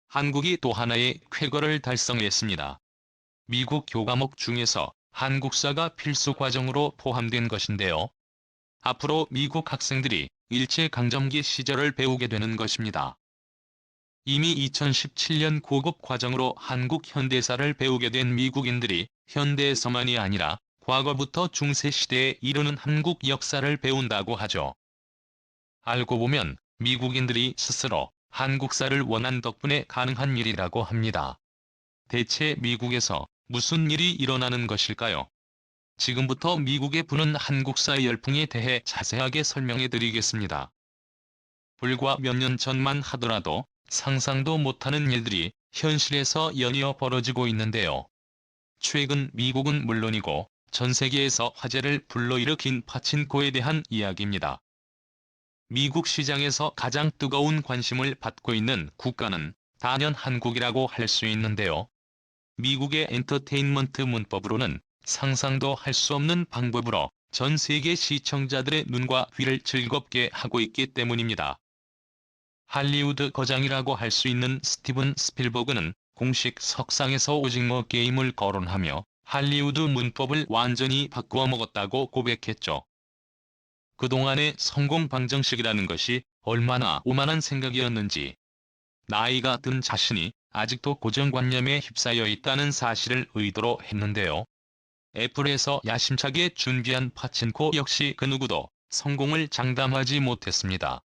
한국이 또 하나의 쾌거를 달성했습니다. 미국 교과목 중에서 한국사가 필수 과정으로 포함된 것인데요. 앞으로 미국 학생들이 일제강점기 시절을 배우게 되는 것입니다. 이미 2017년 고급 과정으로 한국 현대사를 배우게 된 미국인들이 현대에서만이 아니라 과거부터 중세시대에 이르는 한국 역사를 배운다고 하죠. 알고 보면 미국인들이 스스로 한국사를 원한 덕분에 가능한 일이라고 합니다. 대체 미국에서 무슨 일이 일어나는 것일까요? 지금부터 미국에 부는 한국사의 열풍에 대해 자세하게 설명해 드리겠습니다. 불과 몇 년 전만 하더라도 상상도 못하는 일들이 현실에서 연이어 벌어지고 있는데요. 최근 미국은 물론이고 전 세계에서 화제를 불러일으킨 파친코에 대한 이야기입니다. 미국 시장에서 가장 뜨거운 관심을 받고 있는 국가는 단연 한국이라고 할 수 있는데요. 미국의 엔터테인먼트 문법으로는 상상도 할 수 없는 방법으로 전 세계 시청자들의 눈과 귀를 즐겁게 하고 있기 때문입니다. 할리우드 거장이라고 할 수 있는 스티븐 스필버그는 공식 석상에서 오징어 게임을 거론하며 할리우드 문법을 완전히 바꾸어 먹었다고 고백했죠. 그동안의 성공 방정식이라는 것이 얼마나 오만한 생각이었는지, 나이가 든 자신이 아직도 고정관념에 휩싸여 있다는 사실을 의도로 했는데요. 애플에서 야심차게 준비한 파친코 역시 그 누구도 성공을 장담하지 못했습니다.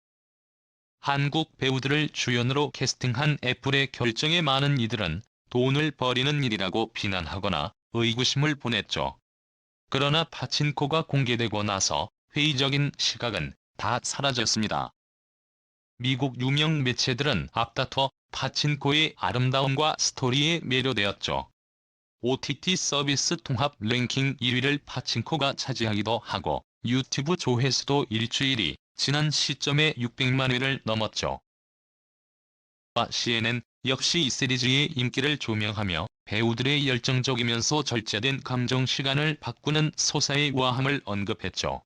한국 배우들을 주연으로 캐스팅한 애플의 결정에 많은 이들은 돈을 버리는 일이라고 비난하거나 의구심을 보냈죠. 그러나 파친코가 공개되고 나서 회의적인 시각은 다 사라졌습니다. 미국 유명 매체들은 앞다퉈 파친코의 아름다움과 스토리에 매료되었죠. OTT 서비스 통합 랭킹 1위를 파친코가 차지하기도 하고 유튜브 조회수도 일주일이 지난 시점에 600만 회를 넘었죠. CNN 역시 이 시리즈의 인기를 조명하며 배우들의 열정적이면서 절제된 감정 시간을 바꾸는 서사의 우아함을 언급했죠.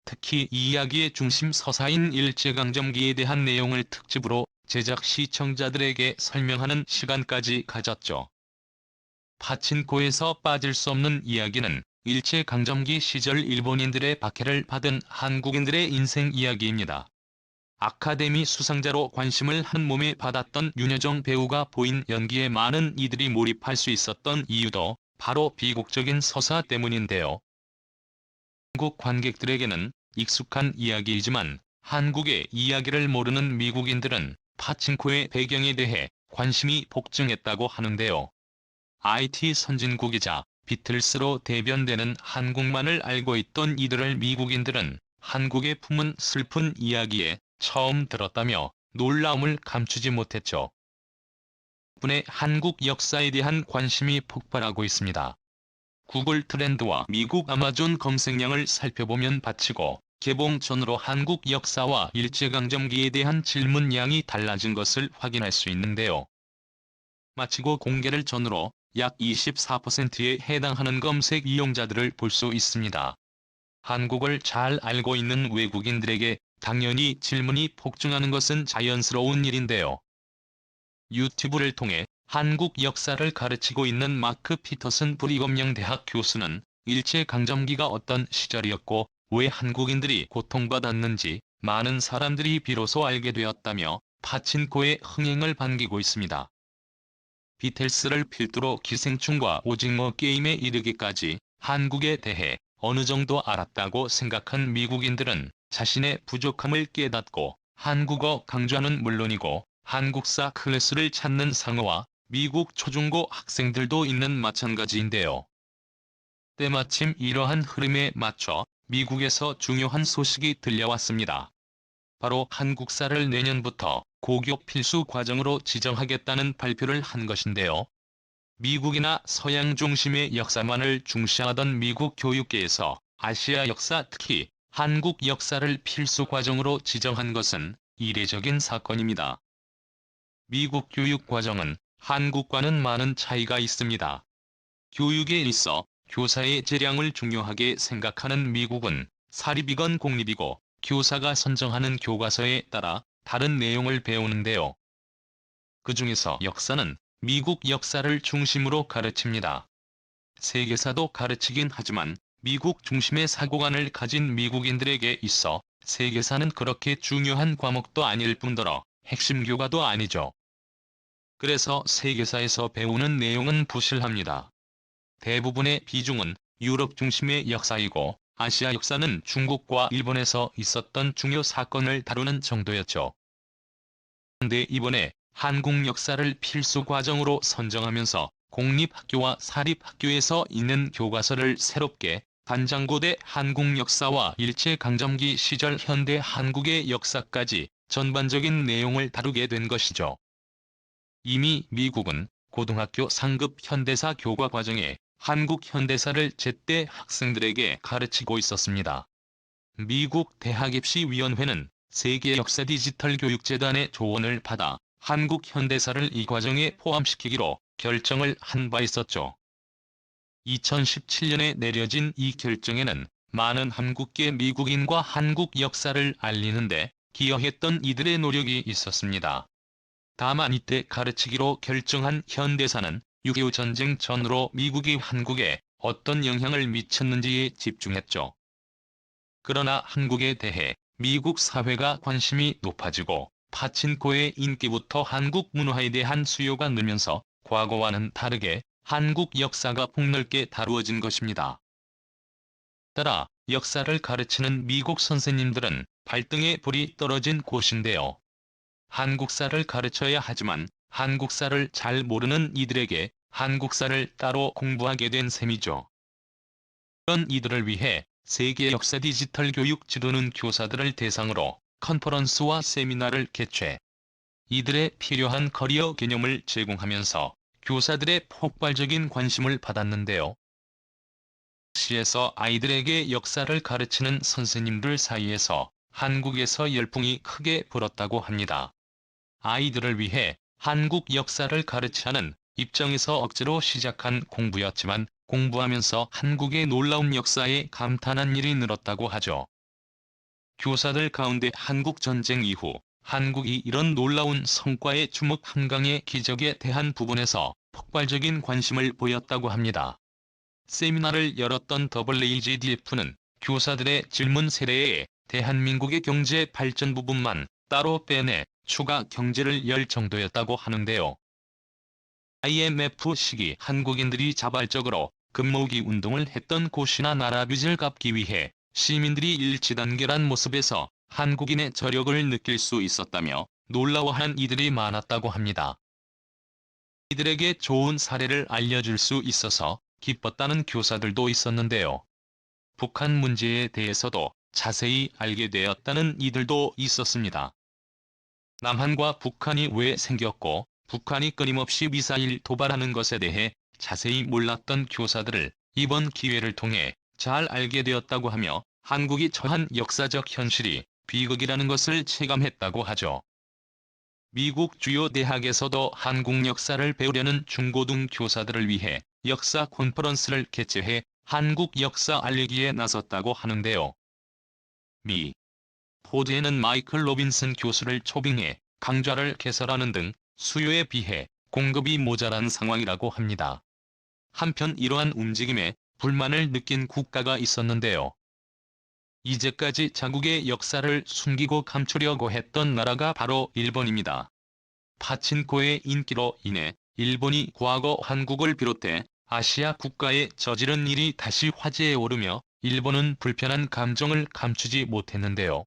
특히 이 이야기의 중심 서사인 일제강점기에 대한 내용을 특집으로 제작 시청자들에게 설명하는 시간까지 가졌죠. 파친코에서 빠질 수 없는 이야기는 일제강점기 시절 일본인들의 박해를 받은 한국인들의 인생 이야기입니다. 아카데미 수상자로 관심을 한몸에 받았던 윤여정 배우가 보인 연기에 많은 이들이 몰입할 수 있었던 이유도 바로 비극적인 서사 때문인데요. 한국 관객들에게는 익숙한 이야기이지만 한국의 이야기를 모르는 미국인들은 파친코의 배경에 대해 관심이 폭증했다고 하는데요. IT 선진국이자 비틀스로 대변되는 한국만을 알고 있던 이들을 미국인들은 한국의 품은 슬픈 이야기에 처음 들었다며 놀라움을 감추지 못했죠. 덕분에 한국 역사에 대한 관심이 폭발하고 있습니다. 구글 트렌드와 미국 아마존 검색량을 살펴보면 바치고 개봉 전으로 한국 역사와 일제강점기에 대한 질문량이 달라진 것을 확인할 수 있는데요. 마치고 공개를 전후로 약 24%에 해당하는 검색 이용자들을 볼 수 있습니다. 한국을 잘 알고 있는 외국인들에게 당연히 질문이 폭증하는 것은 자연스러운 일인데요. 유튜브를 통해 한국 역사를 가르치고 있는 마크 피터슨 브리검영 대학 교수는 일제강점기가 어떤 시절이었고 왜 한국인들이 고통받았는지 많은 사람들이 비로소 알게 되었다며 파친코의 흥행을 반기고 있습니다. 비틀스를 필두로 기생충과 오징어 게임에 이르기까지 한국에 대해 어느 정도 알았다고 생각한 미국인들은 자신의 부족함을 깨닫고 한국어 강좌는 물론이고 한국사 클래스를 찾는 상어와 미국 초중고 학생들도 있는 마찬가지인데요. 때마침 이러한 흐름에 맞춰 미국에서 중요한 소식이 들려왔습니다. 바로 한국사를 내년부터 고교 필수 과정으로 지정하겠다는 발표를 한 것인데요. 미국이나 서양 중심의 역사만을 중시하던 미국 교육계에서 아시아 역사 특히 한국 역사를 필수 과정으로 지정한 것은 이례적인 사건입니다. 미국 교육 과정은 한국과는 많은 차이가 있습니다. 교육에 있어 교사의质量을 중요하게 생각하는 미국은 사립이건 공립이고 교사가 선정하는 교과서에 따라 다른 내용을 배우는데요. 그 중에서 역사는 미국 역사를 중심으로 가르칩니다. 세계사도 가르치긴 하지만 미국 중심의 사고관을 가진 미국인들에게 있어 세계사는 그렇게 중요한 과목도 아닐 뿐더러 핵심 교과도 아니죠. 그래서 세계사에서 배우는 내용은 부실합니다. 대부분의 비중은 유럽 중심의 역사이고 아시아 역사는 중국과 일본에서 있었던 중요 사건을 다루는 정도였죠. 그런데 이번에 한국 역사를 필수 과정으로 선정하면서 공립학교와 사립학교에서 있는 교과서를 새롭게 단장고대 한국 역사와 일제강점기 시절 현대 한국의 역사까지 전반적인 내용을 다루게 된 것이죠. 이미 미국은 고등학교 상급 현대사 교과 과정에 한국 현대사를 제때 학생들에게 가르치고 있었습니다. 미국 대학입시위원회는 세계역사 디지털 교육재단의 조언을 받아 한국 현대사를 이 과정에 포함시키기로 결정을 한 바 있었죠. 2017년에 내려진 이 결정에는 많은 한국계 미국인과 한국 역사를 알리는데 기여했던 이들의 노력이 있었습니다. 다만 이때 가르치기로 결정한 현대사는 6.25 전쟁 전후로 미국이 한국에 어떤 영향을 미쳤는지에 집중했죠. 그러나 한국에 대해 미국 사회가 관심이 높아지고 파친코의 인기부터 한국 문화에 대한 수요가 늘면서 과거와는 다르게 한국 역사가 폭넓게 다루어진 것입니다. 따라 역사를 가르치는 미국 선생님들은 발등에 불이 떨어진 곳인데요. 한국사를 가르쳐야 하지만 한국사를 잘 모르는 이들에게 한국사를 따로 공부하게 된 셈이죠. 그런 이들을 위해 세계 역사 디지털 교육 지도는 교사들을 대상으로 컨퍼런스와 세미나를 개최. 이들의 필요한 커리어 개념을 제공하면서 교사들의 폭발적인 관심을 받았는데요. 시에서 아이들에게 역사를 가르치는 선생님들 사이에서 한국에서 열풍이 크게 불었다고 합니다. 아이들을 위해 한국 역사를 가르치는 입장에서 억지로 시작한 공부였지만 공부하면서 한국의 놀라운 역사에 감탄한 일이 늘었다고 하죠. 교사들 가운데 한국전쟁 이후 한국이 이런 놀라운 성과에 주목 한강의 기적에 대한 부분에서 폭발적인 관심을 보였다고 합니다. 세미나를 열었던 AAGDF는 교사들의 질문 세례에 대한민국의 경제 발전 부분만 따로 빼내 추가 경제를 열 정도였다고 하는데요. IMF 시기 한국인들이 자발적으로 금모으기 운동을 했던 곳이나 나라 빚을 갚기 위해 시민들이 일치단결한 모습에서 한국인의 저력을 느낄 수 있었다며 놀라워하는 이들이 많았다고 합니다. 이들에게 좋은 사례를 알려줄 수 있어서 기뻤다는 교사들도 있었는데요. 북한 문제에 대해서도 자세히 알게 되었다는 이들도 있었습니다. 남한과 북한이 왜 생겼고 북한이 끊임없이 미사일 도발하는 것에 대해 자세히 몰랐던 교사들을 이번 기회를 통해 잘 알게 되었다고 하며 한국이 처한 역사적 현실이 비극이라는 것을 체감했다고 하죠. 미국 주요 대학에서도 한국 역사를 배우려는 중고등 교사들을 위해 역사 컨퍼런스를 개최해 한국 역사 알리기에 나섰다고 하는데요. 미 포드에는 마이클 로빈슨 교수를 초빙해 강좌를 개설하는 등 수요에 비해 공급이 모자란 상황이라고 합니다. 한편 이러한 움직임에 불만을 느낀 국가가 있었는데요. 이제까지 자국의 역사를 숨기고 감추려고 했던 나라가 바로 일본입니다. 파친코의 인기로 인해 일본이 과거 한국을 비롯해 아시아 국가에 저지른 일이 다시 화제에 오르며 일본은 불편한 감정을 감추지 못했는데요.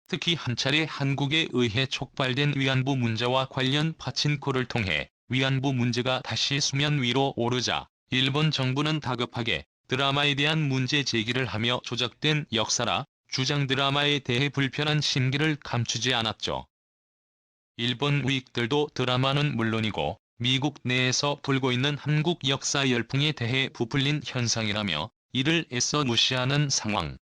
특히 한 차례 한국에 의해 촉발된 위안부 문제와 관련 파친코를 통해 위안부 문제가 다시 수면 위로 오르자 일본 정부는 다급하게 드라마에 대한 문제 제기를 하며 조작된 역사라 주장 드라마에 대해 불편한 심기를 감추지 않았죠. 일본 우익들도 드라마는 물론이고 미국 내에서 불고 있는 한국 역사 열풍에 대해 부풀린 현상이라며 이를 애써 무시하는 상황.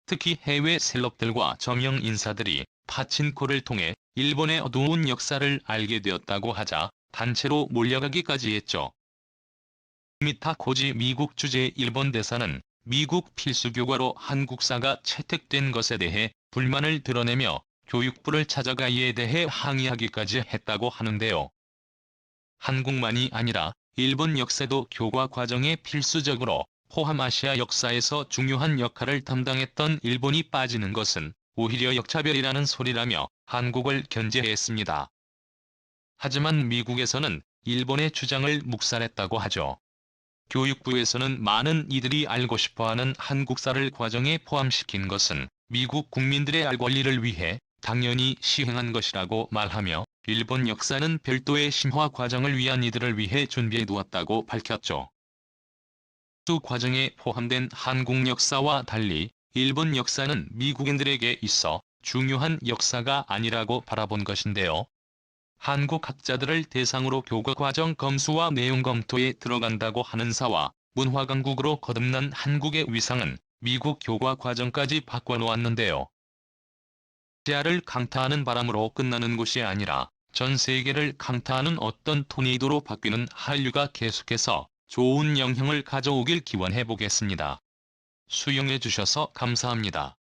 특히 해외 셀럽들과 저명 인사들이 파친코를 통해 일본의 어두운 역사를 알게 되었다고 하자 단체로 몰려가기까지 했죠. 미타 코지 미국 주재 일본 대사는 미국 필수 교과로 한국사가 채택된 것에 대해 불만을 드러내며 교육부를 찾아가 이에 대해 항의하기까지 했다고 하는데요. 한국만이 아니라 일본 역사도 교과 과정에 필수적으로 포함아시아 역사에서 중요한 역할을 담당했던 일본이 빠지는 것은 오히려 역차별이라는 소리라며 한국을 견제했습니다. 하지만 미국에서는 일본의 주장을 묵살했다고 하죠. 교육부에서는 많은 이들이 알고 싶어하는 한국사를 과정에 포함시킨 것은 미국 국민들의 알 권리를 위해 당연히 시행한 것이라고 말하며 일본 역사는 별도의 심화 과정을 위한 이들을 위해 준비해 두었다고 밝혔죠. 수 과정에 포함된 한국 역사와 달리 일본 역사는 미국인들에게 있어 중요한 역사가 아니라고 바라본 것인데요. 한국 학자들을 대상으로 교과과정 검수와 내용 검토에 들어간다고 하는 사와 문화강국으로 거듭난 한국의 위상은 미국 교과과정까지 바꿔놓았는데요. 아시아를 강타하는 바람으로 끝나는 것이 아니라 전 세계를 강타하는 어떤 토네이도로 바뀌는 한류가 계속해서 좋은 영향을 가져오길 기원해 보겠습니다. 수용해 주셔서 감사합니다.